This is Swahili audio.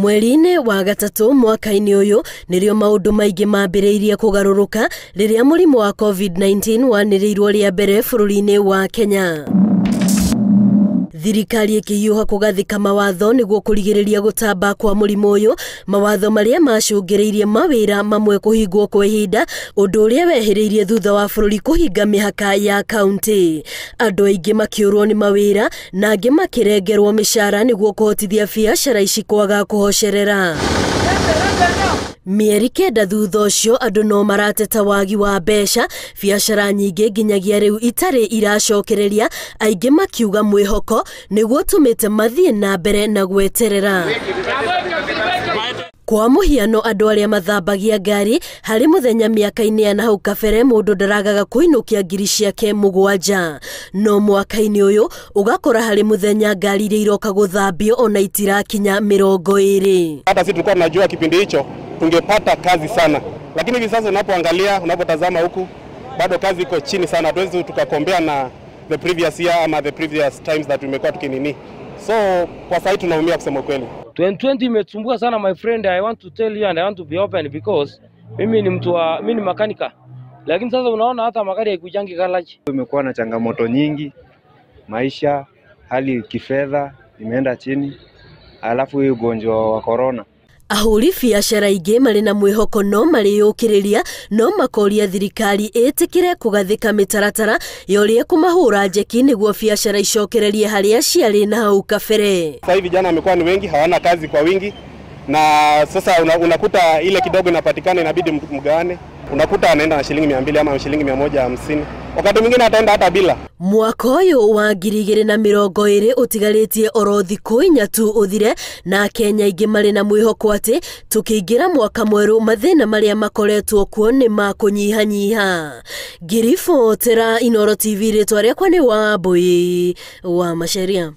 Mweri-inĩ wa gatatu mwaka-inĩ ũyũ nĩrĩo maũndũ maingĩ mambĩrĩirie kũgarũrũka rĩrĩa mũrimũ wa COVID-19 wanĩrĩirwo rĩa mbere bũrũri-inĩ wa Kenya. Thirikari ĩkĩhiũha kũgathĩka mawatho nĩguo kũrigĩrĩria gũtamba kwa mũrimũ ũyũ, mawatho marĩa macũngĩrĩirie mawĩra mamwe kũhingwo kwa ihinda, ũndũ ũrĩa wehĩrĩirie thutha wa bũrũri kũhinga mĩhaka ya kaunti. Andũ aingĩ makĩũrwo nĩ mawĩra na angĩ makĩrengerwo mĩcara nĩguo kũhotithia biacara ici kwaga kũhocerera. Mĩeri kenda thutha ũcio andũ no marateta wagi wa mbeca, biacara nyingĩ nginyagia rĩu itarĩ iracokereria, aingĩ makiuga mwĩhoko nĩguo tũmĩte mathiĩ na mbere na gweterera. Kwa mũhiano andũ arĩa mathambagia ngari harĩ mũthenya mĩaka-inĩ ya nahau kabere mũndũ ndaragaga kũinũkia ngiri ciake 7, no mwaka-inĩ ũyũ ũgakora harĩ mũthenya ngari iria iroka gũthambio ona itirakinya 20. Hata sisi tulikuwa tunajua kipindi hicho tungepata kazi sana, lakini hivi sasa unapoangalia, unapotazama huku bado kazi iko chini sana. Hatuwezi tukakombea na the previous year ama the previous times that tumekuwa tukinini. So kwa sasa tunaumia kusema kweli. 2020 imetusumbua sana my friend. I want to tell you and I want to be open because mimi ni makanika. Lakini sasa unaona hata magari haikujangi garage. Imekuwa na changamoto nyingi. Maisha, hali kifedha imeenda chini. Alafu hii ugonjwa wa corona. Ahũri biacara ingĩ marĩ na mwĩhoko no marĩyũkĩrĩria, no makoria thirikari ĩtĩkĩre kũgathĩka mĩtaratara yorĩa kũmahũra njeki nĩguo biacara icokererie harĩa ciarĩ na hau kabere. Sasa hivi vijana wamekuwa ni wengi, hawana kazi kwa wingi, na sasa unakuta ile kidogo inapatikana inabidi mgawane. Unakuta anaenda na shilingi 200 ama shilingi 150. Wakati mwingine ataenda hata bila. Mwaka ũyũ wa 2020 ũtigarĩtie oro thikũ 4 tu ũthire, na Kenya ingĩ marĩ na mwĩhoko atĩ tũkĩingĩra mwaka mwerũ mathĩna marĩa makoretwo kuo nĩ makũnyihanyiha. Ngiribotera Inooro TV rĩtwa rĩakwa nĩ Wambui wa Macharia.